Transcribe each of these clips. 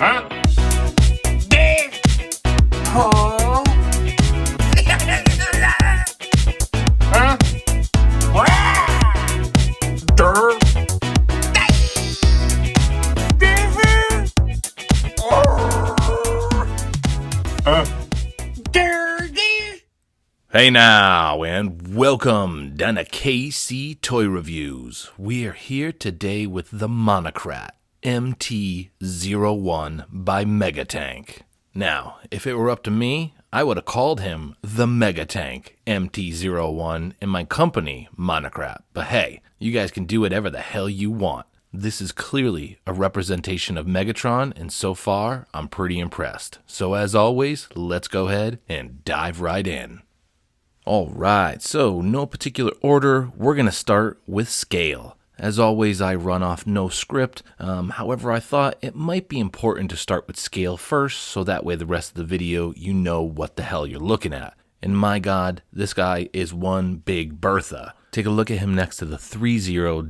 Huh? There. Oh. Huh? Durr. Hey now, and welcome down to KC Toy Reviews. We are here today with the Monocrat, MT-01 by Megatank. Now, if it were up to me, I would have called him the Megatank, MT-01, in my company, Monocrat. But hey, you guys can do whatever the hell you want. This is clearly a representation of Megatron, and so far, I'm pretty impressed. So as always, let's go ahead and dive right in. Alright, so no particular order, we're going to start with scale. As always, I run off no script, however I thought it might be important to start with scale first, so that way the rest of the video you know what the hell you're looking at. And my god, this guy is one big Bertha. Take a look at him next to the 30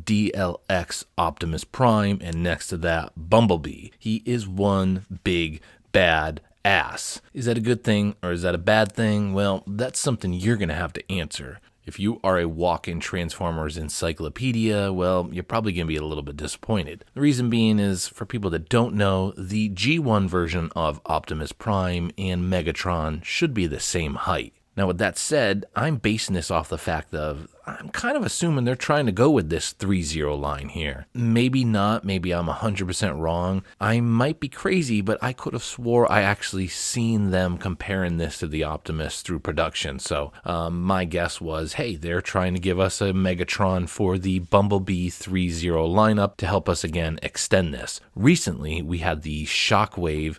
DLX Optimus Prime, and next to that, Bumblebee. He is one big bad ass. Is that a good thing or is that a bad thing? Well, that's something you're going to have to answer. If you are a walk-in Transformers encyclopedia, well, you're probably going to be a little bit disappointed. The reason being is, for people that don't know, the G1 version of Optimus Prime and Megatron should be the same height. Now, with that said, I'm basing this off the fact of, I'm kind of assuming they're trying to go with this 30 line here. Maybe not, maybe I'm 100% wrong. I might be crazy, but I could have swore I actually seen them comparing this to the Optimus through production. So my guess was, hey, they're trying to give us a Megatron for the Bumblebee 30 lineup to help us again extend this. Recently, we had the Shockwave,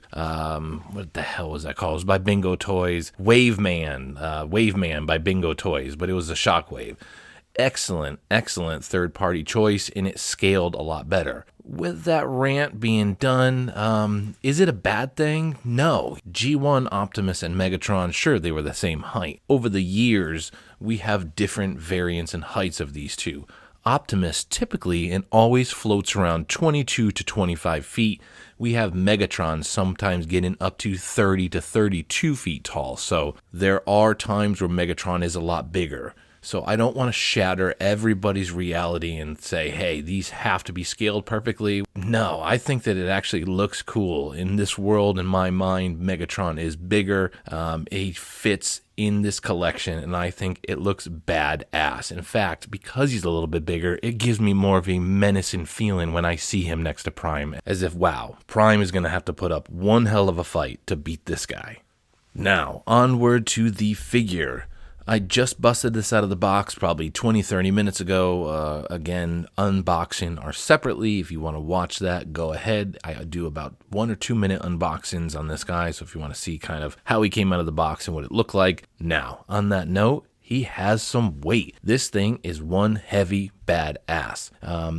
what the hell was that called? It was by Bingo Toys. Waveman by Bingo Toys, but it was a Shockwave. Excellent third-party choice, and it scaled a lot better. With that rant being done, is it a bad thing? No. G1, Optimus, and Megatron, sure, they were the same height. Over the years, we have different variants and heights of these two. Optimus typically and always floats around 22 to 25 feet. We have Megatron sometimes getting up to 30 to 32 feet tall, so there are times where Megatron is a lot bigger. So I don't want to shatter everybody's reality and say, hey, these have to be scaled perfectly. No, I think that it actually looks cool. In this world, in my mind, Megatron is bigger. He fits in this collection, and I think it looks badass. In fact, because he's a little bit bigger, it gives me more of a menacing feeling when I see him next to Prime, as if, wow, Prime is going to have to put up one hell of a fight to beat this guy. Now, onward to the figure. I just busted this out of the box probably 20-30 minutes ago. Again, unboxing are separately. If you want to watch that, go ahead. I do about 1 or 2 minute unboxings on this guy, so if you want to see kind of how he came out of the box and what it looked like. Now, on that note, he has some weight. This thing is one heavy badass.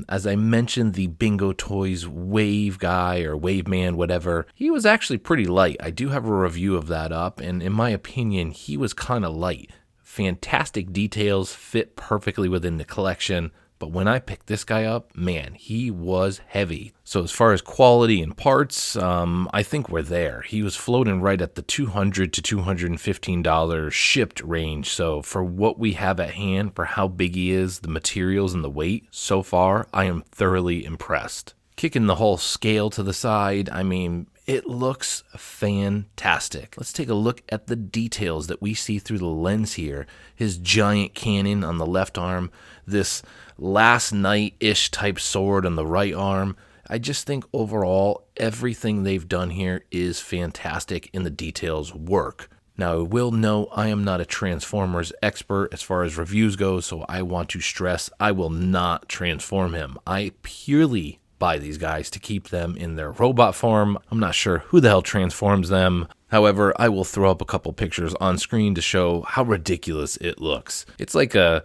As I mentioned, the Bingo Toys Wave guy or Wave Man, whatever, he was actually pretty light. I do have a review of that up, and in my opinion, he was kind of light. Fantastic details, fit perfectly within the collection, but when I picked this guy up, man, he was heavy. So as far as quality and parts, I think we're there. He was floating right at the $200 to $215 shipped range. So for what we have at hand, for how big he is, the materials and the weight, so far, I am thoroughly impressed. Kicking the whole scale to the side, I mean, it looks fantastic. Let's take a look at the details that we see through the lens here. His giant cannon on the left arm, this Last Night-ish type sword on the right arm. I just think overall, everything they've done here is fantastic and the details work. Now, I will note I am not a Transformers expert as far as reviews go, so I want to stress I will not transform him. I purely buy these guys to keep them in their robot form. I'm not sure who the hell transforms them. However, I will throw up a couple pictures on screen to show how ridiculous it looks. It's like a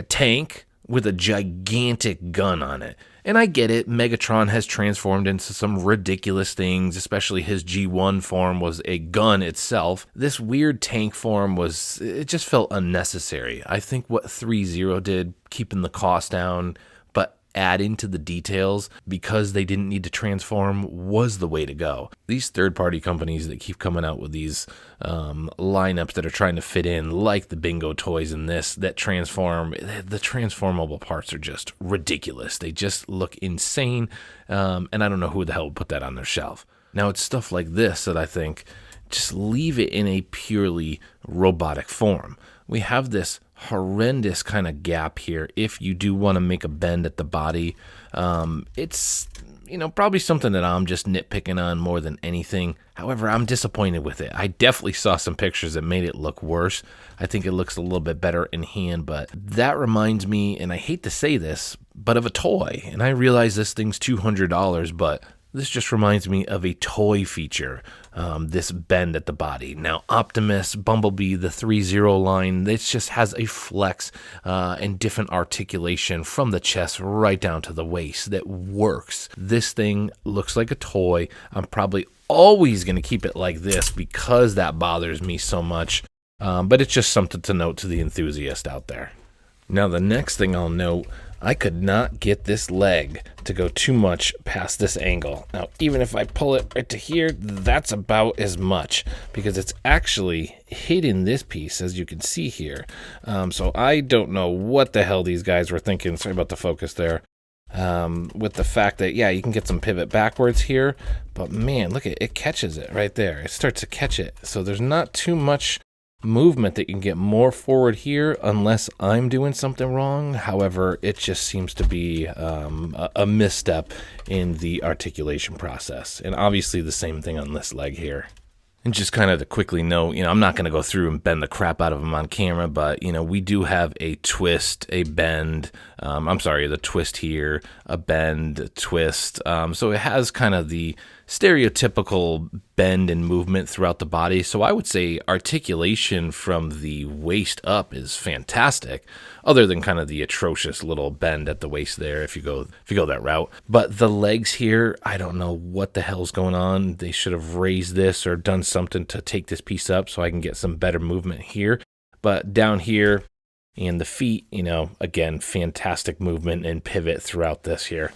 tank with a gigantic gun on it. And I get it, Megatron has transformed into some ridiculous things, especially his G1 form was a gun itself. This weird tank form it just felt unnecessary. I think what 3.0 did, keeping the cost down, but adding to the details because they didn't need to transform was the way to go. These third-party companies that keep coming out with these lineups that are trying to fit in, like the bingo toys and this, that transform, the transformable parts are just ridiculous. They just look insane, and I don't know who the hell would put that on their shelf. Now, it's stuff like this that I think just leave it in a purely robotic form. We have this horrendous kind of gap here if you do want to make a bend at the body. It's probably something that I'm just nitpicking on more than anything. However, I'm disappointed with it. I definitely saw some pictures that made it look worse. I think it looks a little bit better in hand, but that reminds me, and I hate to say this, but of a toy. And I realize this thing's $200, but this just reminds me of a toy feature, this bend at the body. Now, Optimus, Bumblebee, the 3-0 line, this just has a flex and different articulation from the chest right down to the waist that works. This thing looks like a toy. I'm probably always going to keep it like this because that bothers me so much, but it's just something to note to the enthusiast out there. Now, the next thing I'll note, I could not get this leg to go too much past this angle. Now, even if I pull it right to here, that's about as much because it's actually hitting this piece, as you can see here. So I don't know what the hell these guys were thinking. Sorry about the focus there. With the fact that, yeah, you can get some pivot backwards here, but man, look at it, it catches it right there. It starts to catch it. So there's not too much movement that you can get more forward here unless I'm doing something wrong. However, it just seems to be a misstep in the articulation process. And obviously the same thing on this leg here. And just kind of to quickly note, I'm not going to go through and bend the crap out of them on camera, but, we do have a twist, a bend, the twist here, a bend, a twist. So it has kind of the stereotypical bend and movement throughout the body. So I would say articulation from the waist up is fantastic, other than kind of the atrocious little bend at the waist there if you go that route. But the legs here, I don't know what the hell's going on. They should have raised this or done something to take this piece up so I can get some better movement here. But down here and the feet, again, fantastic movement and pivot throughout this here.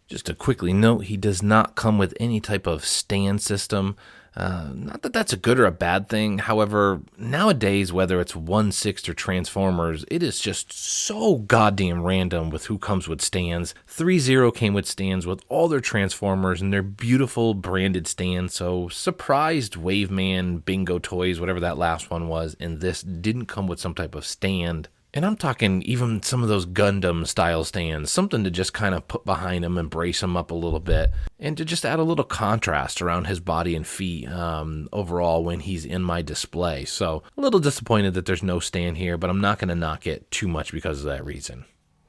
Just to quickly note, he does not come with any type of stand system. Not that that's a good or a bad thing. However, nowadays, whether it's 1/6 or Transformers, it is just so goddamn random with who comes with stands. 3-0 came with stands with all their Transformers and their beautiful branded stands. So surprised Waveman, Bingo Toys, whatever that last one was, and this didn't come with some type of stand. And I'm talking even some of those Gundam style stands, something to just kind of put behind him and brace him up a little bit and to just add a little contrast around his body and feet overall when he's in my display. So a little disappointed that there's no stand here, but I'm not going to knock it too much because of that reason.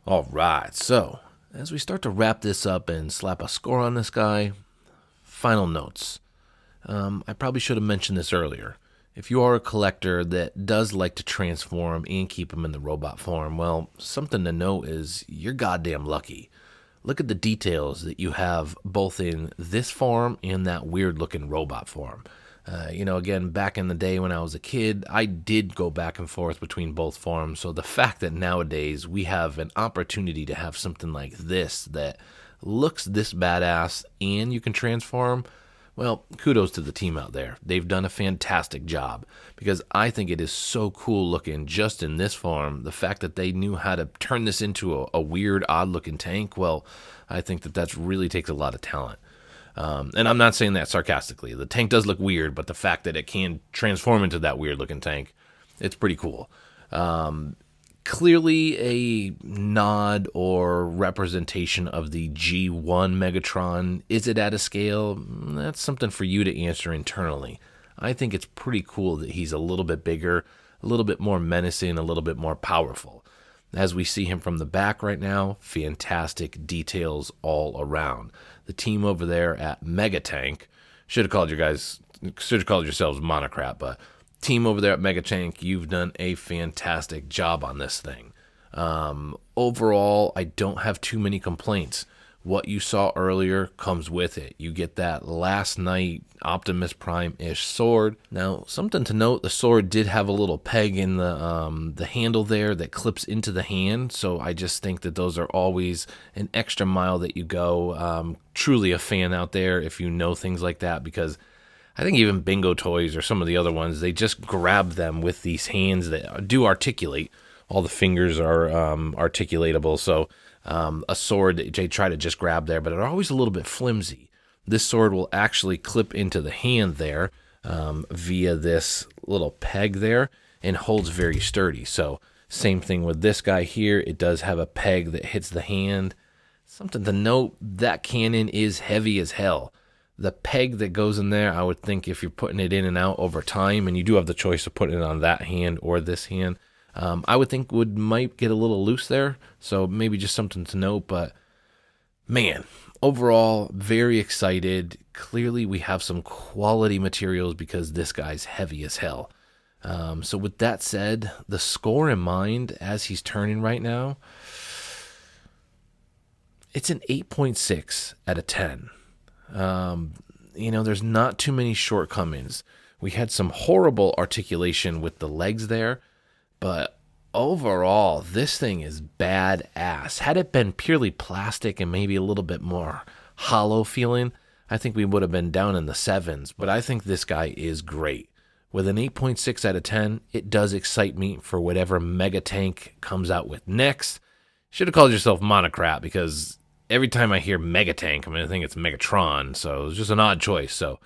All right, so as we start to wrap this up and slap a score on this guy, final notes. I probably should have mentioned this earlier. If you are a collector that does like to transform and keep them in the robot form, well, something to note is you're goddamn lucky. Look at the details that you have both in this form and that weird-looking robot form. Again, back in the day when I was a kid, I did go back and forth between both forms, so the fact that nowadays we have an opportunity to have something like this that looks this badass and you can transform, well, kudos to the team out there. They've done a fantastic job because I think it is so cool looking just in this form. The fact that they knew how to turn this into a weird, odd-looking tank, well, I think that really takes a lot of talent. And I'm not saying that sarcastically. The tank does look weird, but the fact that it can transform into that weird-looking tank, it's pretty cool. Clearly a nod or representation of the G1 Megatron. Is it at a scale? That's something for you to answer internally. I think it's pretty cool that he's a little bit bigger, a little bit more menacing, a little bit more powerful. As we see him from the back right now, fantastic details all around. The team over there at Megatank, should have called yourselves Monocrat, but team over there at Megatank, you've done a fantastic job on this thing. Overall, I don't have too many complaints. what you saw earlier comes with it. You get that last night Optimus Prime-ish sword. Now, something to note, the sword did have a little peg in the handle there that clips into the hand, so I just think that those are always an extra mile that you go. Truly a fan out there if you know things like that, because I think even Bingo Toys or some of the other ones, they just grab them with these hands that do articulate. All the fingers are articulatable, so a sword that they try to just grab there, but they're always a little bit flimsy. This sword will actually clip into the hand there via this little peg there and holds very sturdy. So same thing with this guy here. It does have a peg that hits the hand. Something to note, that cannon is heavy as hell. The peg that goes in there, I would think if you're putting it in and out over time, and you do have the choice of putting it on that hand or this hand, I would think might get a little loose there. So maybe just something to note. But man, overall, very excited. Clearly, we have some quality materials because this guy's heavy as hell. So with that said, the score in mind as he's turning right now, it's an 8.6 out of 10. There's not too many shortcomings. We had some horrible articulation with the legs there, but overall, this thing is badass. Had it been purely plastic and maybe a little bit more hollow feeling, I think we would have been down in the 7s, but I think this guy is great. With an 8.6 out of 10, it does excite me for whatever Megatank comes out with next. Should have called yourself Monocrat, because every time I hear Megatank, I think it's Megatron, so it's just an odd choice. So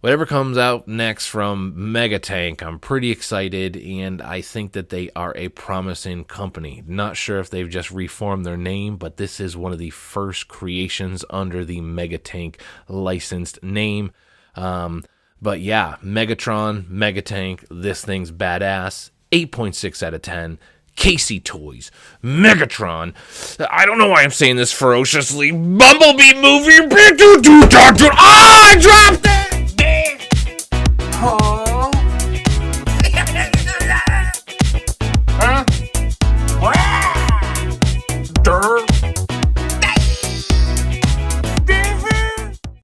whatever comes out next from Megatank, I'm pretty excited, and I think that they are a promising company. Not sure if they've just reformed their name, but this is one of the first creations under the Megatank licensed name. But yeah, Megatron, Megatank, this thing's badass. 8.6 out of 10. Casey Toys, Megatron. I don't know why I'm saying this ferociously. Bumblebee movie.